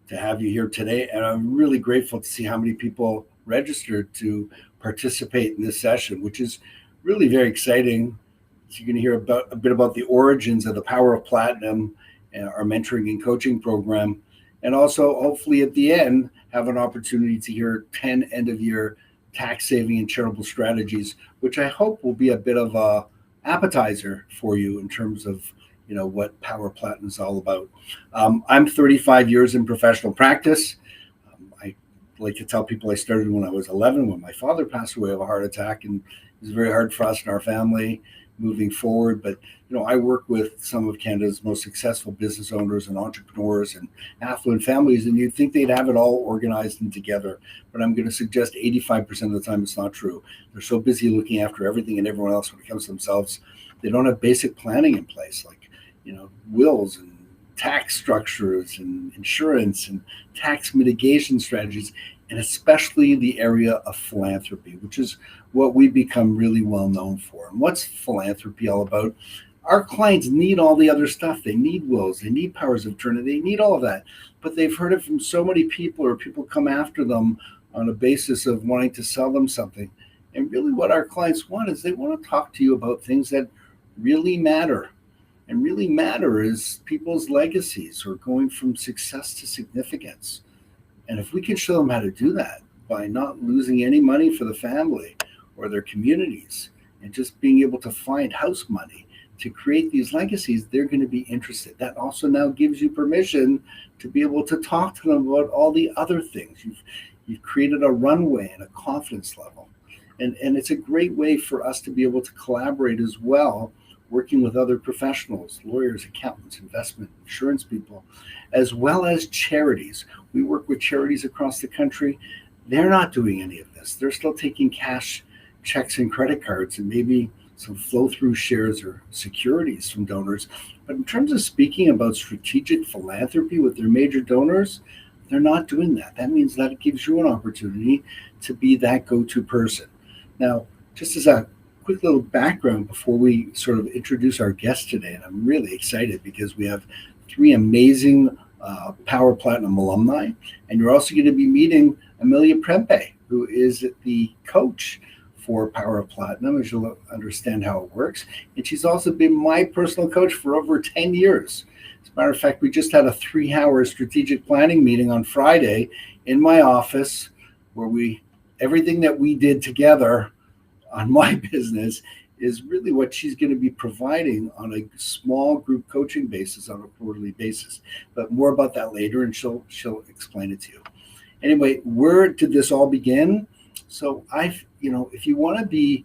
to have you here today. And I'm really grateful to see how many people registered to participate in this session, which is really very exciting. So you're going to hear a bit about the origins of the Power of Platinum, our mentoring and coaching program, and also hopefully at the end have an opportunity to hear 10 end of year tax saving and charitable strategies, which I hope will be a bit of a appetizer for you in terms of what Power Platinum is all about. I'm 35 years in professional practice. I like to tell people I started when I was 11, when my father passed away of a heart attack, and it was very hard for us and our family moving forward. But I work with some of Canada's most successful business owners and entrepreneurs and affluent families, and you'd think they'd have it all organized and together. But I'm going to suggest 85% of the time it's not true. They're so busy looking after everything and everyone else when it comes to themselves, they don't have basic planning in place, like wills and tax structures and insurance and tax mitigation strategies, and especially the area of philanthropy, which is what we become really well known for. And what's philanthropy all about? Our clients need all the other stuff. They need wills, they need powers of attorney, they need all of that. But they've heard it from so many people, or people come after them on a basis of wanting to sell them something. And really what our clients want is they want to talk to you about things that really matter. And really matter is people's legacies, or going from success to significance. And if we can show them how to do that by not losing any money for the family or their communities, and just being able to find house money to create these legacies, they're going to be interested. That also now gives you permission to be able to talk to them about all the other things. You've created a runway and a confidence level. And it's a great way for us to be able to collaborate as well, working with other professionals, lawyers, accountants, investment, insurance people, as well as charities. We work with charities across the country. They're not doing any of this. They're still taking cash, checks, and credit cards, and maybe some flow-through shares or securities from donors. But in terms of speaking about strategic philanthropy with their major donors, they're not doing that. That means that it gives you an opportunity to be that go-to person. Now, just as a quick little background before we sort of introduce our guest today, and I'm really excited because we have three amazing Power Platinum alumni, and you're also going to be meeting Amelia Prempe, who is the coach for Power of Platinum, as you'll understand how it works. And she's also been my personal coach for over 10 years. As a matter of fact, we just had a 3-hour strategic planning meeting on Friday in my office, where everything that we did together on my business is really what she's going to be providing on a small group coaching basis on a quarterly basis. But more about that later, and she'll explain it to you. Anyway, where did this all begin? So if you want to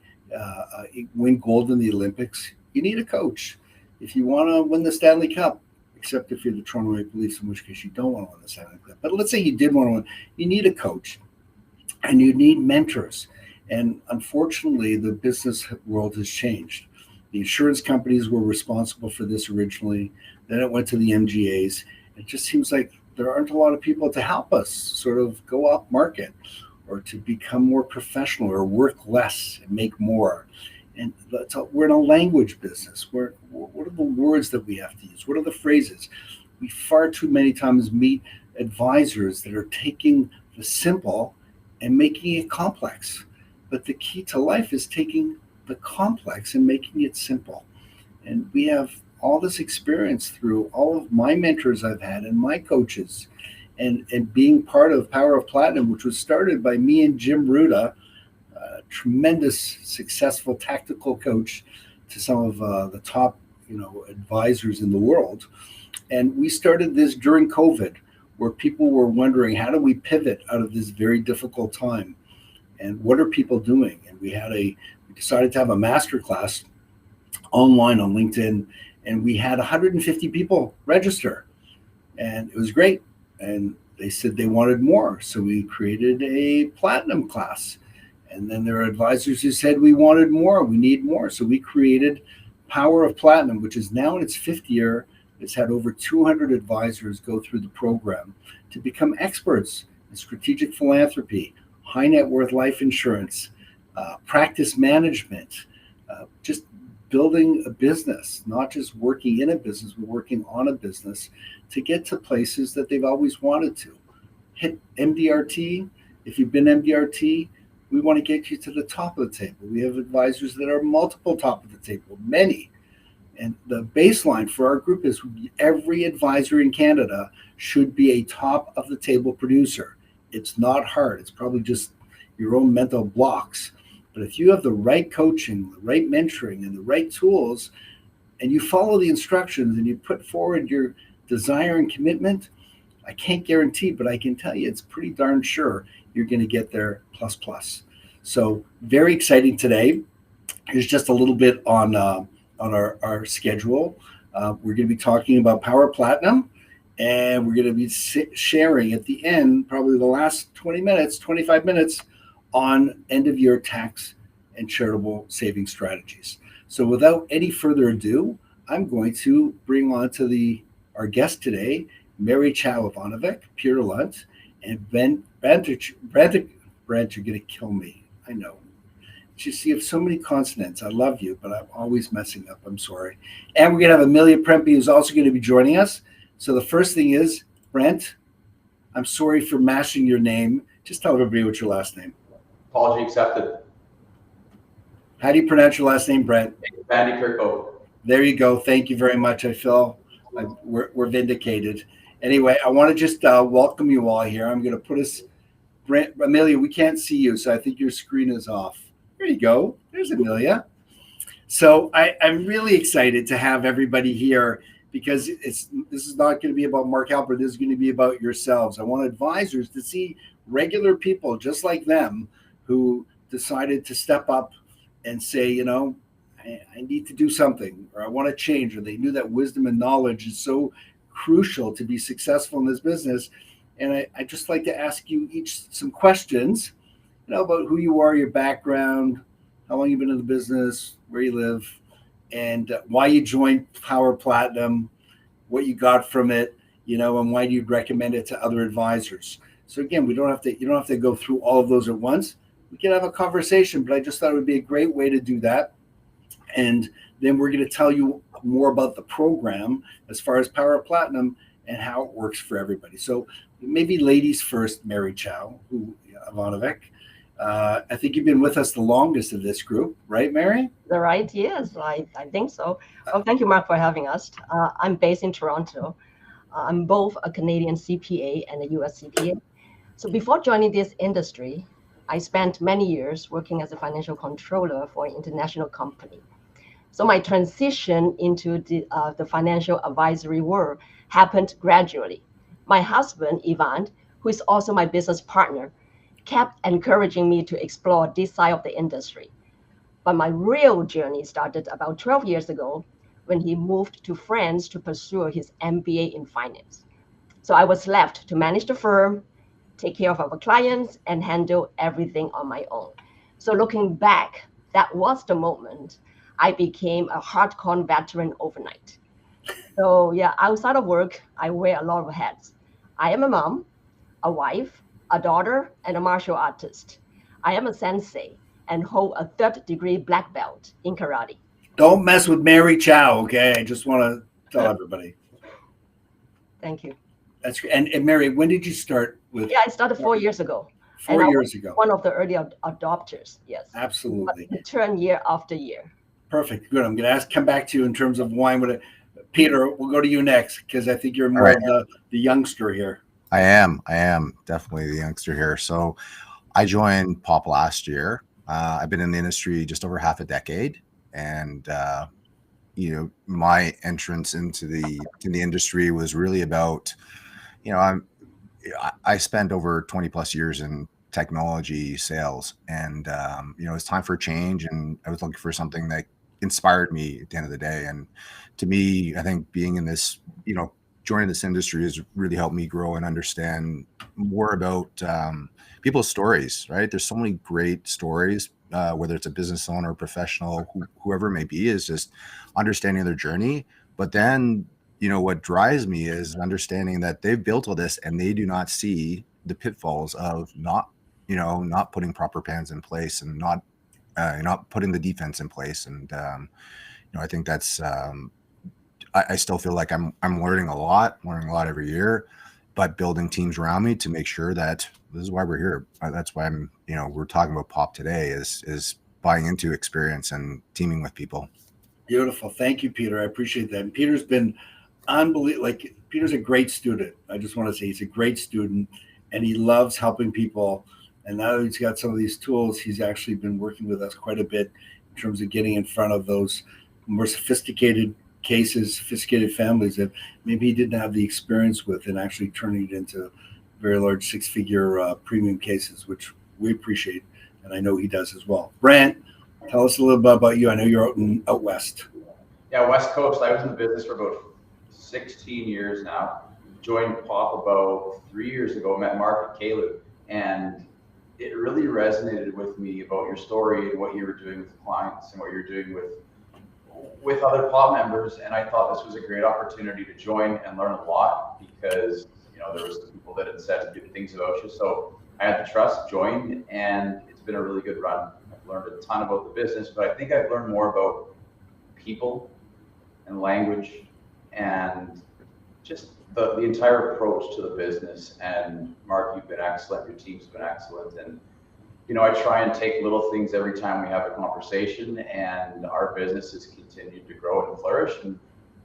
win gold in the Olympics, you need a coach. If you want to win the Stanley Cup, except if you're the Toronto Maple Leafs, in which case you don't want to win the Stanley Cup. But let's say you did want to win, you need a coach, and you need mentors. And unfortunately, the business world has changed. The insurance companies were responsible for this originally. Then it went to the MGAs. It just seems like there aren't a lot of people to help us sort of go up market, or to become more professional, or work less and make more. And we're in a language business. What are the words that we have to use? What are the phrases? We far too many times meet advisors that are taking the simple and making it complex. But the key to life is taking the complex and making it simple. And we have all this experience through all of my mentors I've had and my coaches, and being part of Power of Platinum, which was started by me and Jim Ruda, a tremendous, successful tactical coach to some of the top, advisors in the world. And we started this during COVID, where people were wondering, how do we pivot out of this very difficult time? And what are people doing? And we decided to have a masterclass online on LinkedIn, and we had 150 people register, and it was great. And they said they wanted more, so we created a platinum class. And then there are advisors who said we wanted more, we need more, so we created Power of Platinum, which is now in its 5th year. It's had over 200 advisors go through the program to become experts in strategic philanthropy, high net worth life insurance, practice management, just building a business, not just working in a business, but working on a business to get to places that they've always wanted to. Hit MDRT. If you've been MDRT, we want to get you to the top of the table. We have advisors that are multiple top of the table, many. And the baseline for our group is every advisor in Canada should be a top of the table producer. It's not hard. It's probably just your own mental blocks. But if you have the right coaching, the right mentoring, and the right tools, and you follow the instructions and you put forward your desire and commitment, I can't guarantee, but I can tell you it's pretty darn sure you're going to get there plus plus. So very exciting today. Here's just a little bit on our schedule. We're going to be talking about Power Platinum, and we're going to be sharing at the end, probably the last 20 minutes, 25 minutes, on end of year tax and charitable saving strategies. So without any further ado, I'm going to bring on to our guest today, Mary Chow Ivanovic, Peter Lunt, and Brent, you're going to kill me. I know. You see, you have so many consonants. I love you, but I'm always messing up. I'm sorry. And we're going to have Amelia Prempey, who's also going to be joining us. So the first thing is, Brent, I'm sorry for mashing your name. Just tell everybody what's your last name. Apology accepted. How do you pronounce your last name, Brent? Bandy Kirkhope. There you go. Thank you very much. I feel we're vindicated. Anyway, I want to just welcome you all here. I'm going to put us, Brent, Amelia, we can't see you, so I think your screen is off. There you go. There's Amelia. So I'm really excited to have everybody here because this is not going to be about Mark Halper. This is going to be about yourselves. I want advisors to see regular people just like them who decided to step up and say, I need to do something, or I want to change, or they knew that wisdom and knowledge is so crucial to be successful in this business. And I just like to ask you each some questions, about who you are, your background, how long you've been in the business, where you live, and why you joined Power Platinum, what you got from it, and why you'd recommend it to other advisors. So again, you don't have to go through all of those at once. We can have a conversation, but I just thought it would be a great way to do that. And then we're going to tell you more about the program as far as Power Platinum and how it works for everybody. So maybe ladies first, Mary Chow, Ivanovic. I think you've been with us the longest of this group, right, Mary? Right, yes, I think so. Well, thank you, Mark, for having us. I'm based in Toronto. I'm both a Canadian CPA and a US CPA. So before joining this industry, I spent many years working as a financial controller for an international company. So my transition into the financial advisory world happened gradually. My husband, Ivan, who is also my business partner, kept encouraging me to explore this side of the industry. But my real journey started about 12 years ago when he moved to France to pursue his MBA in finance. So I was left to manage the firm, take care of our clients, and handle everything on my own. So looking back, that was the moment I became a hardcore veteran overnight. So yeah, outside of work, I wear a lot of hats. I am a mom, a wife, a daughter, and a martial artist. I am a sensei and hold a 3rd-degree black belt in karate. Don't mess with Mary Chow, okay? I just want to tell everybody. Thank you. That's great. And Mary, when did you start with? Yeah, I started 4 years ago. 4 years ago. One of the early adopters, yes. Absolutely. But return year after year. Perfect. Good. I'm going to come back to you in terms of why. Peter, we'll go to you next because I think you're more of the youngster here. I am definitely the youngster here. So I joined POP last year. I've been in the industry just over half a decade, and my entrance into the industry was really about, I spent over 20 plus years in technology sales, and it was time for a change, and I was looking for something that inspired me at the end of the day. And to me, I think being in this, joining this industry has really helped me grow and understand more about people's stories, right? There's so many great stories, whether it's a business owner, professional, whoever it may be, is just understanding their journey. But then, what drives me is understanding that they've built all this and they do not see the pitfalls of not putting proper plans in place and not putting the defense in place. And, I think that's I still feel like I'm learning a lot every year, but building teams around me to make sure that this is why we're here. That's why we're talking about POP today is buying into experience and teaming with people. Beautiful. Thank you, Peter. I appreciate that. And Peter's been unbelievable. Like, Peter's a great student. I just want to say he's a great student, and he loves helping people. And now that he's got some of these tools, he's actually been working with us quite a bit in terms of getting in front of those more sophisticated cases, sophisticated families that maybe he didn't have the experience with, and actually turning it into very large six-figure premium cases, which we appreciate, and I know he does as well. Brant, tell us a little bit about you. I know you're out west. Yeah, West Coast. I was in the business for about 16 years now. Joined POP about 3 years ago, met Mark at Caleb, and it really resonated with me about your story and what you were doing with clients and what you're doing with other POP members. And I thought this was a great opportunity to join and learn a lot, because there was people that had said good things about you. So I had the trust, joined, and it's been a really good run. I've learned a ton about the business, but I think I've learned more about people and language and just the entire approach to the business. And Mark, you've been excellent. Your team's been excellent. And I try and take little things every time we have a conversation, and our business has continued to grow and flourish. And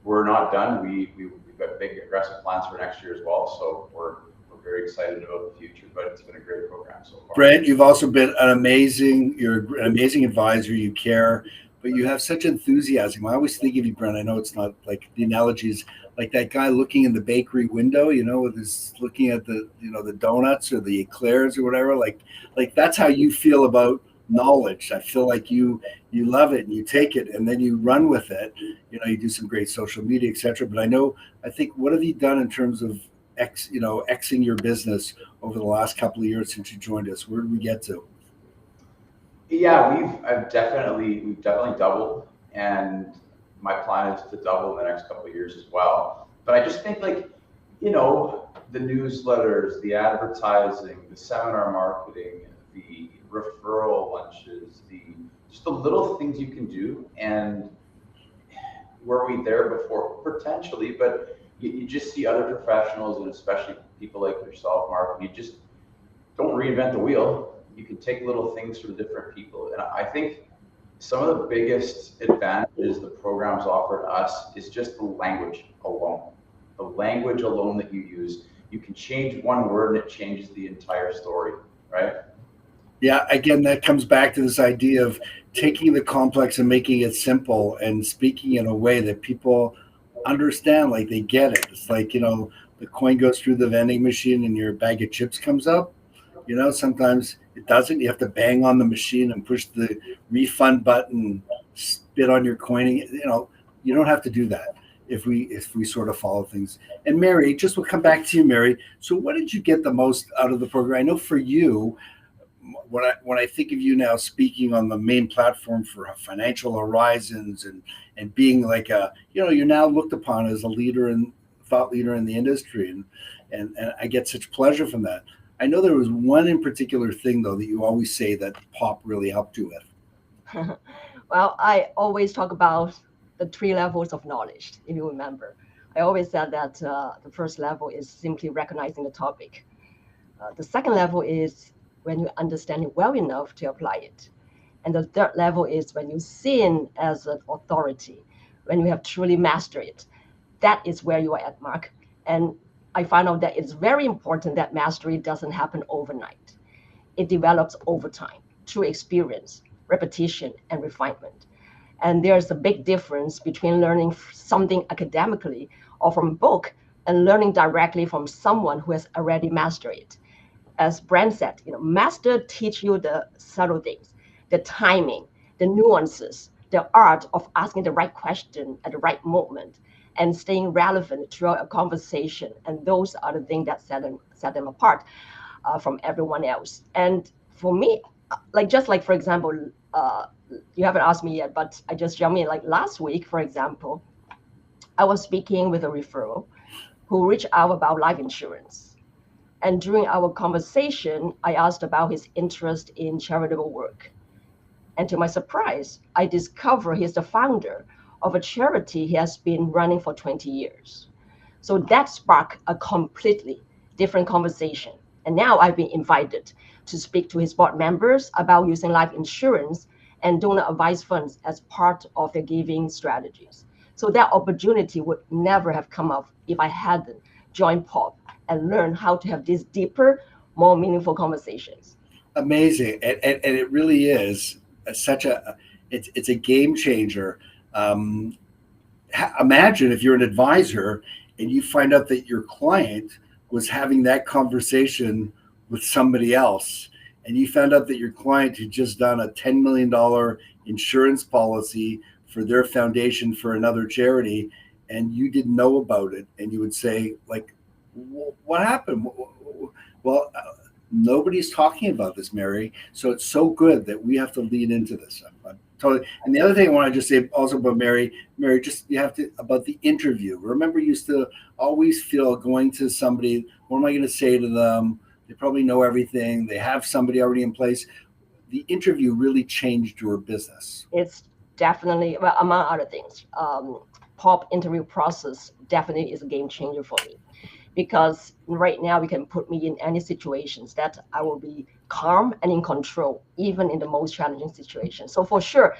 we're not done. We've got big aggressive plans for next year as well. So we're very excited about the future. But it's been a great program so far. Brent, you've also been you're an amazing advisor. You care, but you have such enthusiasm. I always think of you, Brent. I know it's not like the analogies, like that guy looking in the bakery window, with his looking at the donuts or the eclairs or whatever. Like that's how you feel about knowledge. I feel like you love it and you take it and then you run with it. You do some great social media, etc. But I think what have you done in terms of Xing your business over the last couple of years since you joined us? Where did we get to? Yeah, we've definitely doubled, and my plan is to double in the next couple of years as well. But I just think the newsletters, the advertising, the seminar marketing, the referral lunches, just the little things you can do. And were we there before? Potentially, but you just see other professionals, and especially people like yourself, Mark, and you just don't reinvent the wheel. You can take little things from different people. And I think some of the biggest advantages the programs offer us is just the language alone. The language alone that you use. You can change one word and it changes the entire story, right? Yeah, again, that comes back to this idea of taking the complex and making it simple and speaking in a way that people understand, like they get it. It's like, the coin goes through the vending machine and your bag of chips comes up. Sometimes it doesn't. You have to bang on the machine and push the refund button, spit on your coin. You don't have to do that if we sort of follow things. And Mary, we'll come back to you, Mary. So what did you get the most out of the program? I know for you, when I think of you now speaking on the main platform for Financial Horizons and being like you're now looked upon as a thought leader in the industry, and I get such pleasure from that. I know there was one in particular thing, though, that you always say that POP really helped you with. Well, I always talk about the 3 levels of knowledge, if you remember. I always said that the first level is simply recognizing the topic. The second level is when you understand it well enough to apply it. And the third level is when you see it as an authority, when you have truly mastered it. That is where you are at, Mark. And I find out that it's very important that mastery doesn't happen overnight. It develops over time through experience, repetition, and refinement. And there's a big difference between learning something academically or from a book and learning directly from someone who has already mastered it. As Brent said, master teach you the subtle things, the timing, the nuances, the art of asking the right question at the right moment, and staying relevant throughout a conversation. And those are the things that set them apart from everyone else. And for me, for example, you haven't asked me yet, but I just jumped in. Like last week, for example, I was speaking with a referral who reached out about life insurance. And during our conversation, I asked about his interest in charitable work. And to my surprise, I discovered he's the founder of a charity he has been running for 20 years. So that sparked a completely different conversation. And now I've been invited to speak to his board members about using life insurance and donor advised funds as part of their giving strategies. So that opportunity would never have come up if I hadn't joined POP and learned how to have these deeper, more meaningful conversations. Amazing. And it really is it's a game changer. Imagine if you're an advisor and you find out that your client was having that conversation with somebody else, and you found out that your client had just done a $10 million insurance policy for their foundation for another charity, and you didn't know about it, and you would say, like, what happened? Well, nobody's talking about this, Mary. So it's so good that we have to lean into this. I'm totally. And the other thing I want to just say also about Mary, just you have to about the interview. Remember, you used to always feel going to somebody, what am I going to say to them? They probably know everything. They have somebody already in place. The interview really changed your business. It's definitely, well, among other things, POP interview process definitely is a game changer for me. Because right now you can put me in any situations that I will be calm and in control, even in the most challenging situations. So for sure,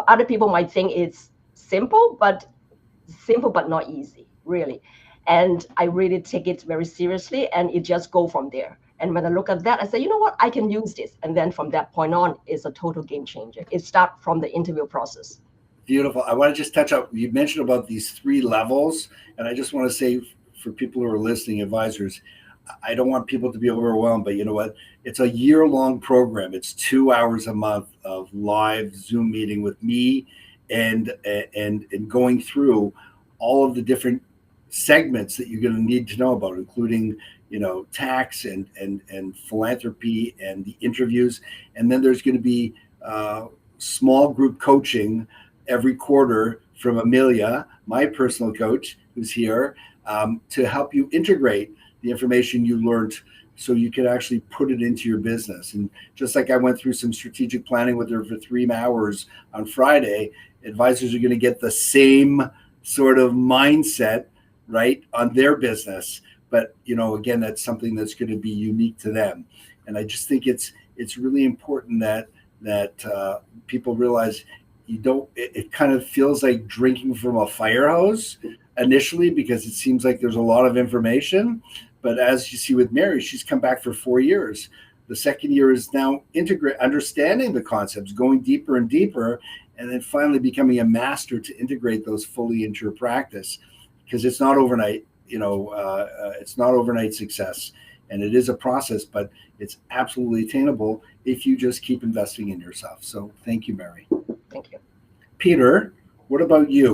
other people might think it's simple but not easy, really. And I really take it very seriously, and it just go from there. And when I look at that, I say, you know what, I can use this. And then from that point on, it's a total game changer. It starts from the interview process. Beautiful. I want to just touch up, you mentioned about these 3 levels, and I just want to say for people who are listening, advisors, I don't want people to be overwhelmed, but you know what? It's a year-long program. It's 2 hours a month of live Zoom meeting with me and going through all of the different segments that you're going to need to know about, including, you know, tax and philanthropy and the interviews. And then there's going to be small group coaching every quarter from Amelia, my personal coach, who's here, to help you integrate the information you learned so you can actually put it into your business. And just like I went through some strategic planning with her for 3 hours on Friday, advisors are going to get the same sort of mindset, right, on their business. But, you know, again, that's something that's going to be unique to them. And I just think it's really important that people realize it kind of feels like drinking from a fire hose initially, because it seems like there's a lot of information. But as you see with Mary, she's come back for 4 years. The second year is now understanding the concepts, going deeper and deeper, and then finally becoming a master to integrate those fully into your practice. Because it's not overnight, it's not overnight success. And it is a process, but it's absolutely attainable if you just keep investing in yourself. So thank you, Mary. Thank you. Peter, what about you?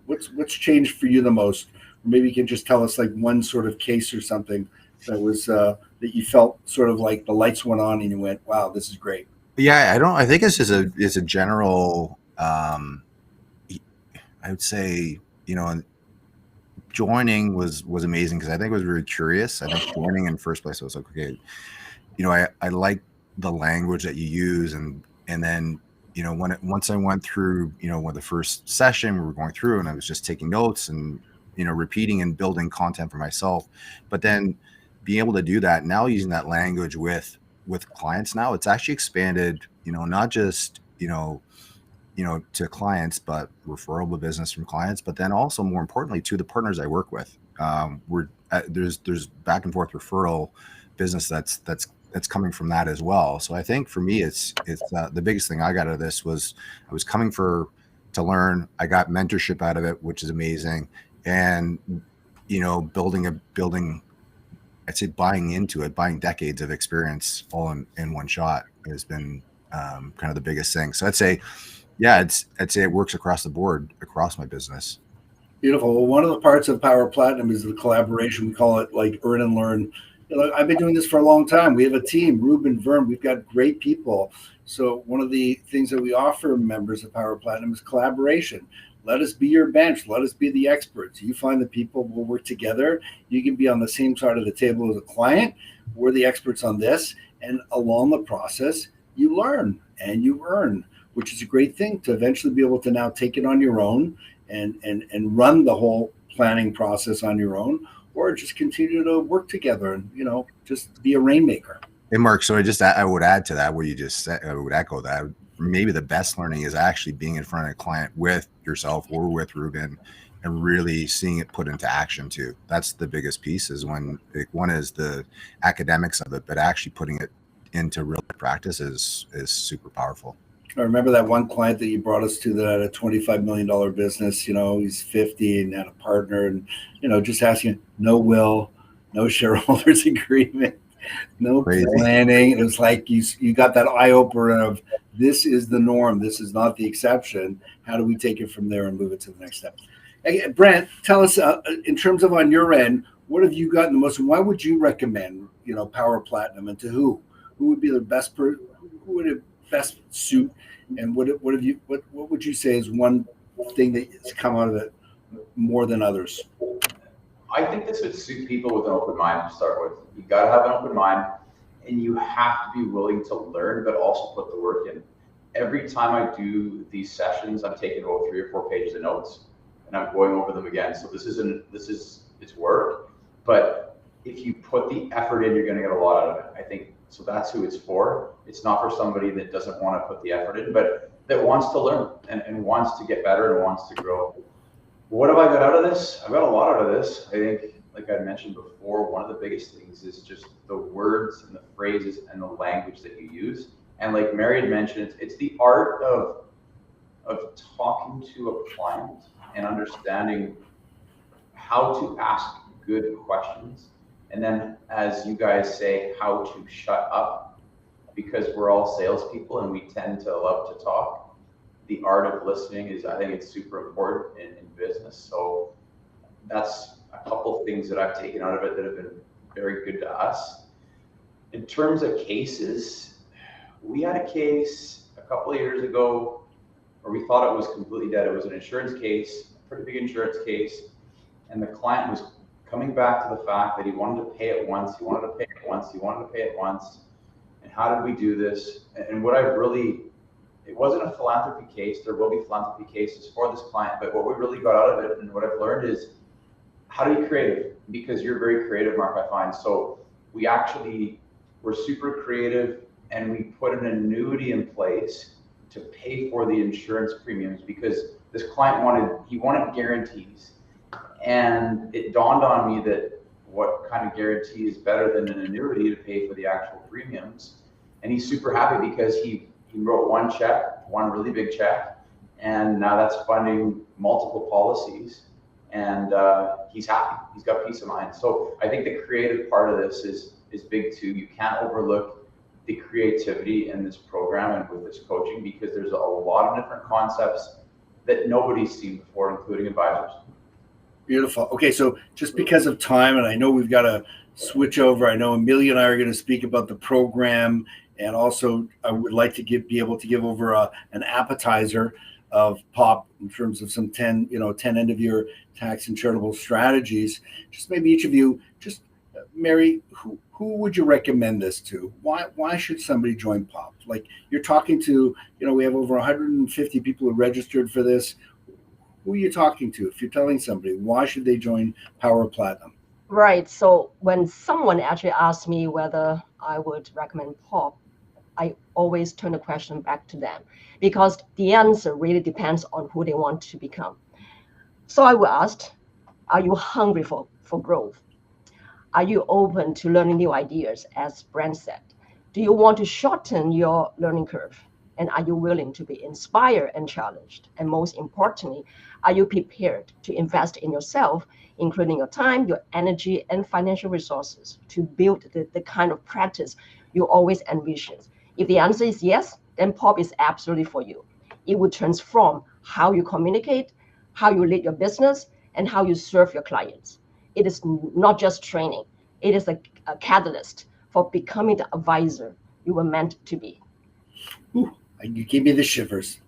What's changed for you the most? Or maybe you can just tell us like one sort of case or something that was that you felt sort of like the lights went on and you went, wow, this is great. Yeah, I think it's a general, I would say, joining was amazing because I think I was very curious. I think joining in the first place, I was like, okay, I like the language that you use, and then once I went through when the first session we were going through, and I was just taking notes and repeating and building content for myself, but then being able to do that now using that language with clients, now it's actually expanded, not just to clients, but referable business from clients, but then also more importantly to the partners I work with. There's back and forth referral business that's coming from that as well. So I think for me, it's the biggest thing I got out of this was I was coming to learn. I got mentorship out of it, which is amazing, and building. I'd say buying into it, buying decades of experience all in one shot has been kind of the biggest thing. So I'd say it works across the board, across my business. Beautiful. Well, one of the parts of Power Platinum is the collaboration. We call it like earn and learn. I've been doing this for a long time. We have a team, Ruben, Vern. We've got great people. So one of the things that we offer members of Power Platinum is collaboration. Let us be your bench. Let us be the experts. You find the people, we'll work together. You can be on the same side of the table as a client. We're the experts on this. And along the process, you learn and you earn. which is a great thing to eventually be able to now take it on your own and run the whole planning process on your own, or just continue to work together and, just be a rainmaker. Hey, Mark, so I would add to that what you just said. I would echo that. Maybe the best learning is actually being in front of a client with yourself or with Ruben and really seeing it put into action too. That's the biggest piece, is when one is the academics of it, but actually putting it into real practice is super powerful. I remember that one client that you brought us to that had a $25 million business. He's 50 and had a partner, and, just asking, no will, no shareholders agreement, no Crazy. planning. It was like you got that eye opener of, this is the norm. This is not the exception. How do we take it from there and move it to the next step? Hey, Brent, tell us, in terms of on your end, what have you gotten the most, and why would you recommend, Power Platinum, and to who? Who would be the best who would it best suit, and what would you say is one thing that's come out of it more than others? I think this would suit people with an open mind to start with. You got to have an open mind, and you have to be willing to learn, but also put the work in. Every time I do these sessions, I'm taking about 3 or 4 pages of notes, and I'm going over them again. So it's work, but if you put the effort in, you're going to get a lot out of it. I think so. That's who it's for. It's not for somebody that doesn't want to put the effort in, but that wants to learn and wants to get better and wants to grow. What have I got out of this? I've got a lot out of this. I think, like I mentioned before, one of the biggest things is just the words and the phrases and the language that you use. And like Mary had mentioned, it's the art of talking to a client and understanding how to ask good questions. And then, as you guys say, how to shut up, because we're all salespeople and we tend to love to talk. The art of listening I think it's super important in business. So that's a couple of things that I've taken out of it that have been very good to us. In terms of cases, we had a case a couple of years ago where we thought it was completely dead. It was an insurance case, a pretty big insurance case. And the client was coming back to the fact that he wanted to pay it once, he wanted to pay it once, he wanted to pay it once. And how did we do this? And it wasn't a philanthropy case. There will be philanthropy cases for this client, but what we really got out of it and what I've learned is, how do you creative? Because you're very creative, Mark, I find. So we actually were super creative, and we put an annuity in place to pay for the insurance premiums, because this client wanted guarantees. And it dawned on me that what kind of guarantee is better than an annuity to pay for the actual premiums. And he's super happy because he wrote one really big check, and now that's funding multiple policies, and he's happy. He's got peace of mind. So I think the creative part of this is big too. You can't overlook the creativity in this program and with this coaching, because there's a lot of different concepts that nobody's seen before, including advisors. Beautiful. Okay, so just because of time, and I know we've got to switch over. I know Amelia and I are going to speak about the program, and also I would like to be able to give over an appetizer of POP in terms of some 10 end of year tax and charitable strategies. Just maybe each of you, just Mary, who would you recommend this to? Why should somebody join POP? Like, you're talking to, we have over 150 people who registered for this. Who are you talking to? If you're telling somebody, why should they join Power Platinum? Right. So when someone actually asks me whether I would recommend POP, I always turn the question back to them, because the answer really depends on who they want to become. So I will ask, are you hungry for growth? Are you open to learning new ideas, as Brent said? Do you want to shorten your learning curve? And are you willing to be inspired and challenged? And most importantly, are you prepared to invest in yourself, including your time, your energy, and financial resources, to build the kind of practice you always envisioned? If the answer is yes, then POP is absolutely for you. It will transform how you communicate, how you lead your business, and how you serve your clients. It is not just training. It is a catalyst for becoming the advisor you were meant to be. Ooh, you gave me the shivers.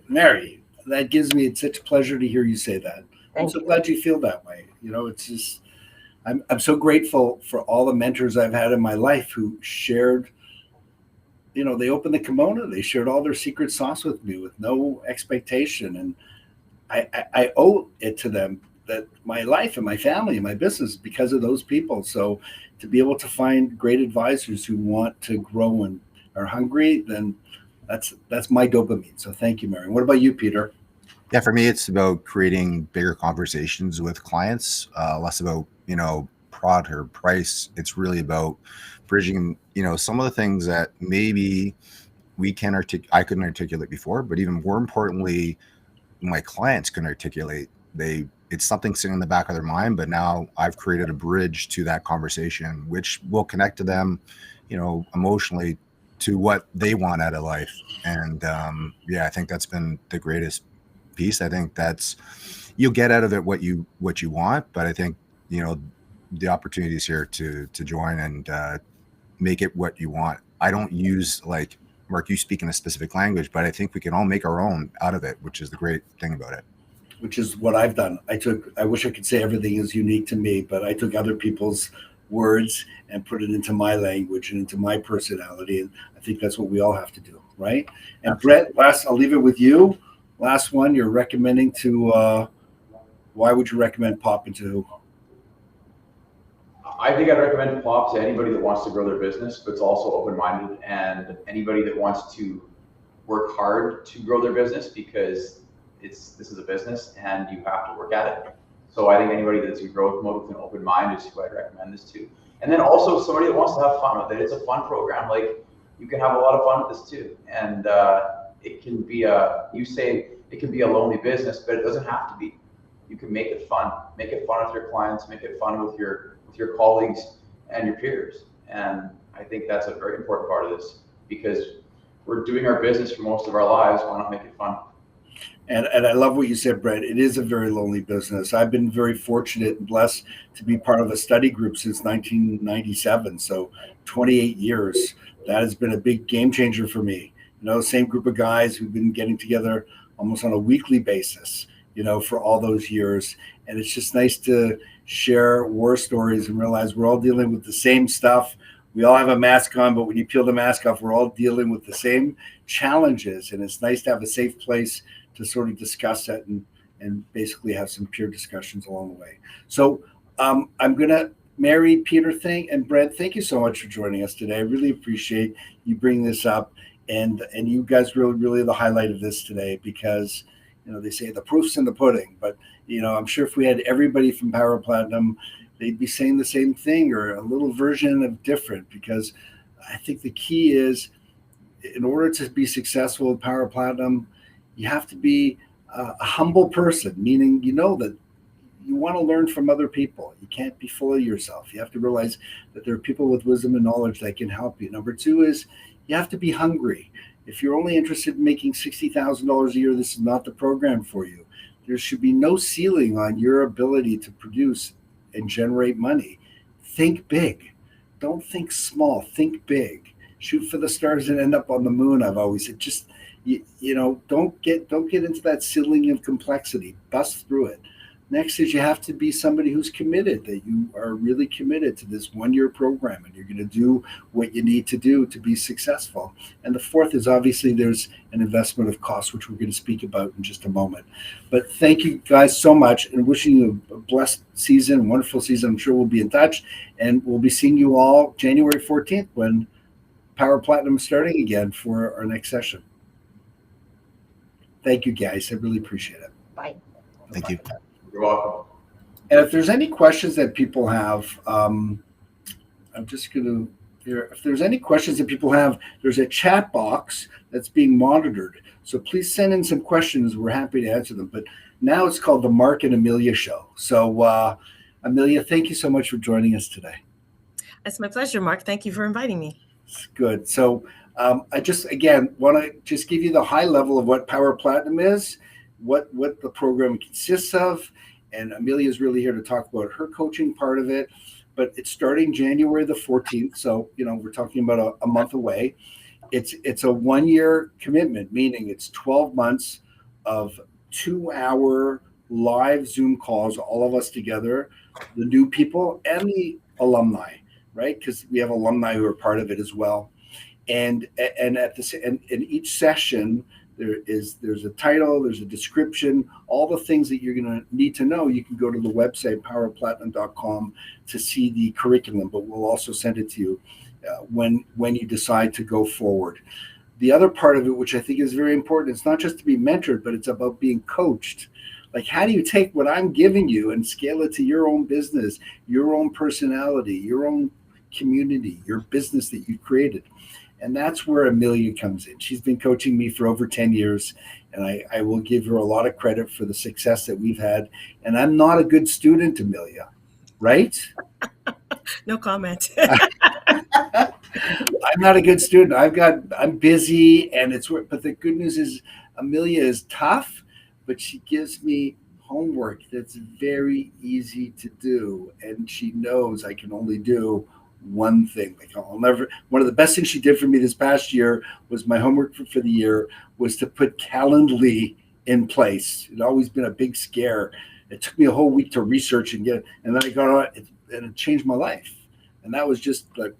Mary, that gives me such pleasure to hear you say that. I'm so glad you feel that way. It's just, I'm so grateful for all the mentors I've had in my life who shared they opened the kimono. They shared all their secret sauce with me with no expectation. And I owe it to them, that my life and my family and my business, because of those people. So to be able to find great advisors who want to grow and are hungry, then that's my dopamine. So thank you, Marion. What about you, Peter? Yeah, for me, it's about creating bigger conversations with clients, less about, product or price. It's really about bridging, some of the things that maybe I couldn't articulate before, but even more importantly, my clients can articulate. It's something sitting in the back of their mind, but now I've created a bridge to that conversation, which will connect to them, emotionally, to what they want out of life. And I think that's been the greatest piece. I think you'll get out of it what you want, but I think the opportunity is here to join and make it what you want. I don't use, like, Mark, you speak in a specific language, but I think we can all make our own out of it, which is the great thing about it. Which is what I've done. I wish I could say everything is unique to me, but I took other people's words and put it into my language and into my personality. And I think that's what we all have to do, right? And Absolutely. Brett, I'll leave it with you. Last one, you're recommending to, why would you recommend Pop into? I think I'd recommend Pop to anybody that wants to grow their business, but it's also open-minded, and anybody that wants to work hard to grow their business, because this is a business and you have to work at it. So I think anybody that's in growth mode with an open mind is who I'd recommend this to. And then also somebody that wants to have fun with it. It's a fun program. Like, you can have a lot of fun with this too. And it can be it can be a lonely business, but it doesn't have to be. You can make it fun. Make it fun with your clients. Make it fun with your colleagues and your peers. And I think that's a very important part of this, because we're doing our business for most of our lives. Why not make it fun? And I love what you said, Brett. It is a very lonely business. I've been very fortunate and blessed to be part of a study group since 1997. So 28 years. That has been a big game changer for me. Same group of guys who've been getting together almost on a weekly basis, for all those years. And it's just nice to share war stories and realize we're all dealing with the same stuff. We all have a mask on, but when you peel the mask off, we're all dealing with the same challenges. And it's nice to have a safe place to sort of discuss that and basically have some peer discussions along the way. So I'm going to, Mary, Peter, and Brett, thank you so much for joining us today. I really appreciate you bringing this up. And you guys really the highlight of this today, because they say the proof's in the pudding, but I'm sure if we had everybody from Power Platinum, they'd be saying the same thing or a little version of different, because I think the key is, in order to be successful with Power Platinum, you have to be a humble person, meaning that you want to learn from other people. You can't be full of yourself. You have to realize that there are people with wisdom and knowledge that can help you. Number two is you have to be hungry. If you're only interested in making $60,000 a year, this is not the program for you. There should be no ceiling on your ability to produce and generate money. Think big. Don't think small. Think big. Shoot for the stars and end up on the moon. I've always said, just don't get into that ceiling of complexity. Bust through it. Next is you have to be somebody who's committed, that you are really committed to this 1-year program and you're going to do what you need to do to be successful. And the fourth is, obviously, there's an investment of cost, which we're going to speak about in just a moment. But thank you guys so much, and wishing you a blessed season, wonderful season. I'm sure we'll be in touch, and we'll be seeing you all January 14th when Power Platinum is starting again for our next session. Thank you, guys. I really appreciate it. Bye. Thank you. You're welcome. And if there's any questions that people have, I'm just going to, if there's any questions that people have, there's a chat box that's being monitored. So please send in some questions. We're happy to answer them. But now it's called the Mark and Amelia Show. So Amelia, thank you so much for joining us today. It's my pleasure, Mark. Thank you for inviting me. It's good. So I just, again, want to just give you the high level of what Power Platinum is, what the program consists of. And Amelia is really here to talk about her coaching part of it. But it's starting January the 14th. So, we're talking about a month away. It's a 1-year commitment, meaning it's 12 months of 2-hour live Zoom calls, all of us together, the new people and the alumni, right? Because we have alumni who are part of it as well. and at this and in each session there's a title, there's a description, all the things that you're going to need to know. You can go to the website powerofplatinum.com to see the curriculum, but we'll also send it to you when you decide to go forward. The other part of it, which I think is very important, it's not just to be mentored, but it's about being coached. Like, how do you take what I'm giving you and scale it to your own business, your own personality, your own community, your business that you created? And that's where Amelia comes in. She's been coaching me for over 10 years, and I will give her a lot of credit for the success that we've had. And I'm not a good student, Amelia, right? No comment. I'm not a good student. I'm busy, and but the good news is Amelia is tough, but she gives me homework that's very easy to do, and she knows I can only do one thing. Like, one of the best things she did for me this past year was my homework for the year was to put Calendly in place. It'd always been a big scare. It took me a whole week to research and and then I got on it, and it changed my life. And that was just like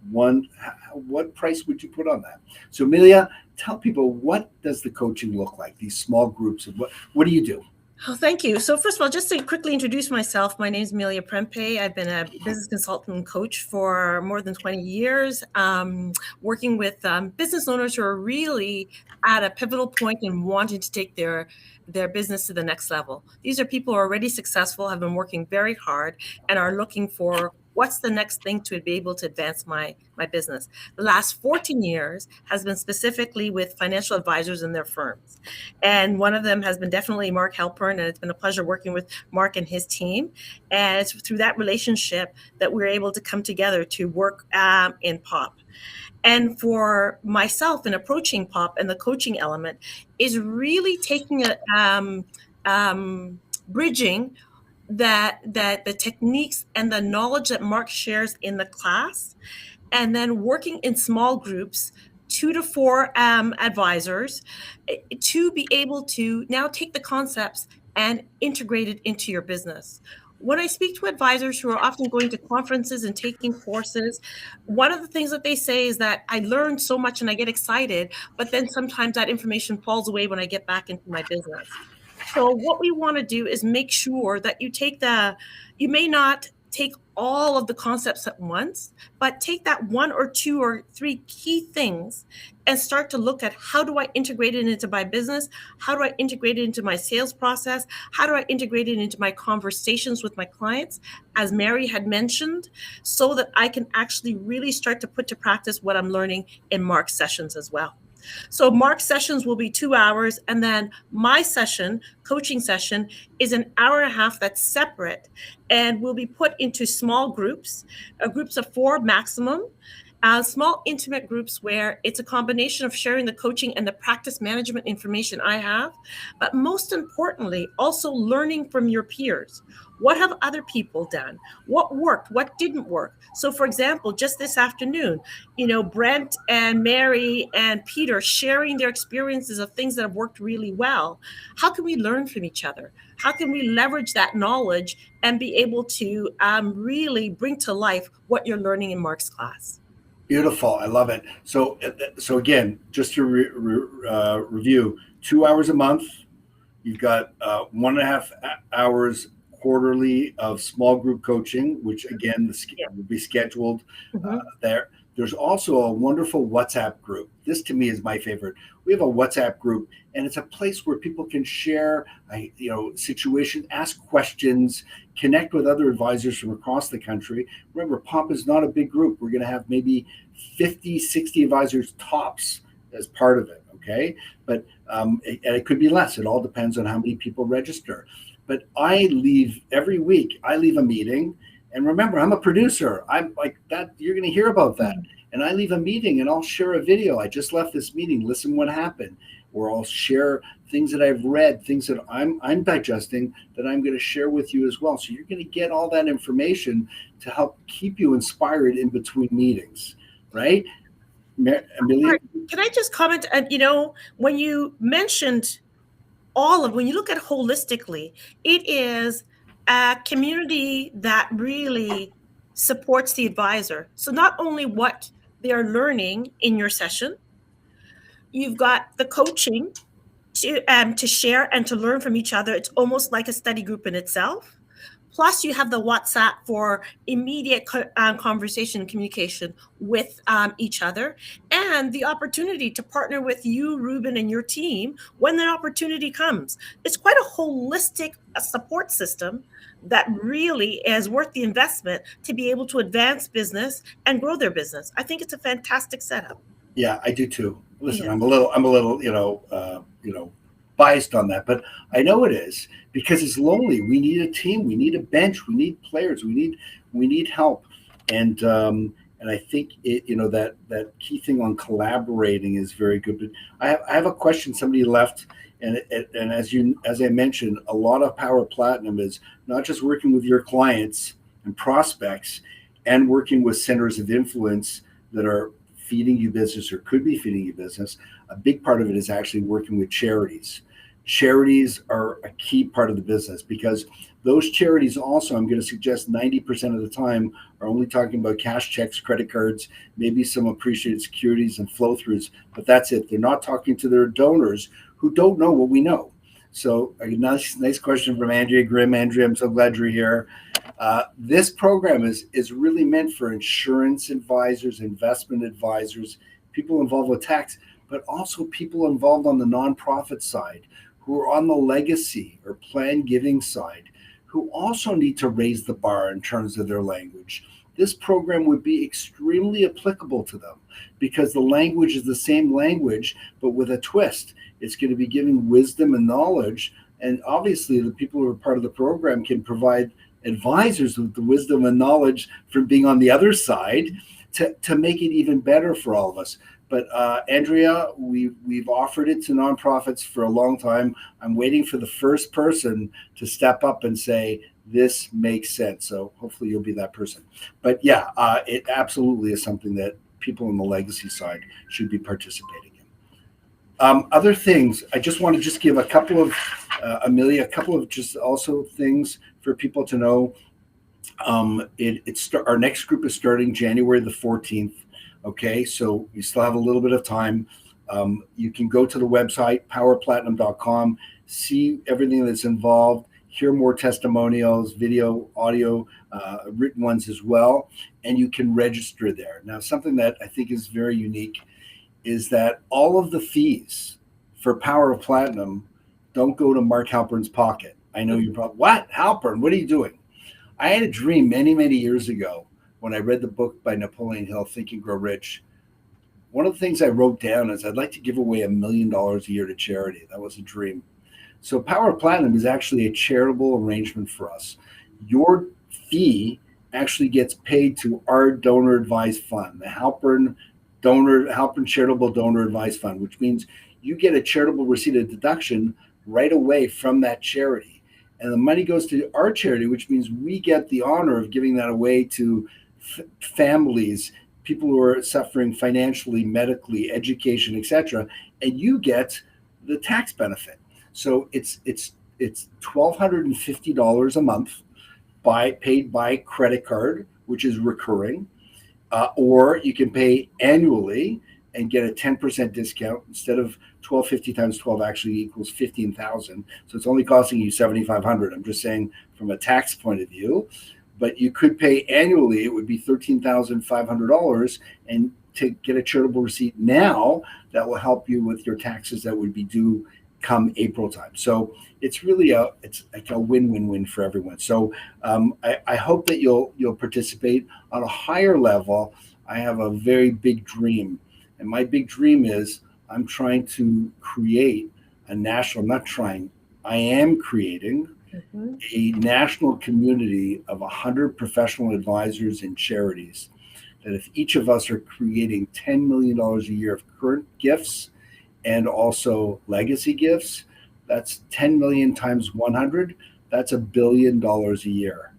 what price would you put on that? So Amelia, tell people, what does the coaching look like? These small groups, and what do you do? Oh, thank you. So first of all, just to quickly introduce myself, my name is Amelia Prempe. I've been a business consultant and coach for more than 20 years, working with business owners who are really at a pivotal point and wanting to take their business to the next level. These are people who are already successful, have been working very hard, and are looking for what's the next thing to be able to advance my business. The last 14 years has been specifically with financial advisors and their firms. And one of them has been definitely Mark Halpern, and it's been a pleasure working with Mark and his team. And it's through that relationship that we're able to come together to work in POP. And for myself in approaching POP and the coaching element is really taking bridging that the techniques and the knowledge that Mark shares in the class, and then working in small groups, 2 to 4 advisors, to be able to now take the concepts and integrate it into your business. When I speak to advisors who are often going to conferences and taking courses, one of the things that they say is that I learn so much and I get excited, but then sometimes that information falls away when I get back into my business. So what we want to do is make sure that you may not take all of the concepts at once, but take that 1 or 2 or 3 key things and start to look at, how do I integrate it into my business? How do I integrate it into my sales process? How do I integrate it into my conversations with my clients, as Mary had mentioned, so that I can actually really start to put to practice what I'm learning in Mark's sessions as well. So Mark's sessions will be 2 hours, and then my session, coaching session, is an hour and a half that's separate and will be put into small groups, groups of 4 maximum, small intimate groups where it's a combination of sharing the coaching and the practice management information I have, but most importantly, also learning from your peers. What have other people done? What worked? What didn't work? So for example, just this afternoon, Brent and Mary and Peter sharing their experiences of things that have worked really well. How can we learn from each other? How can we leverage that knowledge and be able to really bring to life what you're learning in Mark's class? Beautiful. I love it. So again, just to review, 2 hours a month. You've got 1.5 hours quarterly of small group coaching, which again will be scheduled there. There's also a wonderful WhatsApp group. This to me is my favorite. We have a WhatsApp group, and it's a place where people can share, situations, ask questions, connect with other advisors from across the country. Remember, POP is not a big group. We're going to have maybe 50, 60 advisors tops as part of it. Okay. But and it could be less. It all depends on how many people register. But every week, I leave a meeting. And remember, I'm a producer. I'm like that. You're going to hear about that. And I leave a meeting and I'll share a video. I just left this meeting. Listen what happened. Or I'll share things that I've read, things that I'm digesting that I'm going to share with you as well. So you're going to get all that information to help keep you inspired in between meetings, right? Amelia? Can I just comment? When you mentioned when you look at holistically, it is a community that really supports the advisor. So not only what they are learning in your session. You've got the coaching to share and to learn from each other. It's almost like a study group in itself. Plus, you have the WhatsApp for immediate conversation and communication with each other, and the opportunity to partner with you, Ruben, and your team when that opportunity comes. It's quite a holistic support system that really is worth the investment to be able to advance business and grow their business. I think it's a fantastic setup. Yeah, I do too. Listen, Yeah. I'm a little, biased on that, but I know it is because it's lonely. We need a team. We need a bench. We need players. We need help, and I think that key thing on collaborating is very good. But I have a question. Somebody left, and as I mentioned, a lot of Power Platinum is not just working with your clients and prospects, and working with centers of influence that are feeding you business or could be feeding you business. A big part of it is actually working with charities. Charities are a key part of the business because those charities also, I'm going to suggest 90% of the time, are only talking about cash checks, credit cards, maybe some appreciated securities and flow throughs, but that's it. They're not talking to their donors who don't know what we know. So a nice question from Andrea Grimm. Andrea, I'm so glad you're here. This program is really meant for insurance advisors, investment advisors, people involved with tax, but also people involved on the nonprofit side who are on the legacy or plan giving side, who also need to raise the bar in terms of their language. This program would be extremely applicable to them because the language is the same language, but with a twist. It's going to be giving wisdom and knowledge. And obviously, the people who are part of the program can provide advisors with the wisdom and knowledge from being on the other side to make it even better for all of us. But Andrea, we've offered it to nonprofits for a long time. I'm waiting for the first person to step up and say, this makes sense. So hopefully you'll be that person. But yeah, it absolutely is something that people on the legacy side should be participating in. Other things, I just want to give a couple of, Amelia, a couple of just also things for people to know. Our next group is starting January the 14th. Okay, so you still have a little bit of time. You can go to the website, powerplatinum.com, see everything that's involved, hear more testimonials, video, audio, written ones as well, and you can register there. Now, something that I think is very unique is that all of the fees for Power of Platinum don't go to Mark Halpern's pocket. I know you're probably, what? Halpern, what are you doing? I had a dream many, many years ago when I read the book by Napoleon Hill, Think and Grow Rich. One of the things I wrote down is I'd like to give away $1 million a year to charity. That was a dream. So Power of Platinum is actually a charitable arrangement for us. Your fee actually gets paid to our donor advised fund, the Halpern Charitable Donor Advised Fund, which means you get a charitable receipt of deduction right away from that charity. And the money goes to our charity, which means we get the honor of giving that away to families, people who are suffering financially, medically, education, etc. And you get the tax benefit. So it's $1,250 a month paid by credit card, which is recurring, or you can pay annually and get a 10% discount. Instead of $1,250 times 12 actually equals $15,000. So it's only costing you $7,500. I'm just saying from a tax point of view. But you could pay annually, it would be $13,500, and to get a charitable receipt now, that will help you with your taxes that would be due come April time. So it's really it's like a win-win-win for everyone. So I hope that you'll participate. On a higher level, I have a very big dream, and my big dream is I'm trying to create a national. I am creating a national community of 100 professional advisors and charities, that if each of us are creating $10 million a year of current gifts and also legacy gifts, that's 10 million times 100, that's $1 billion a year.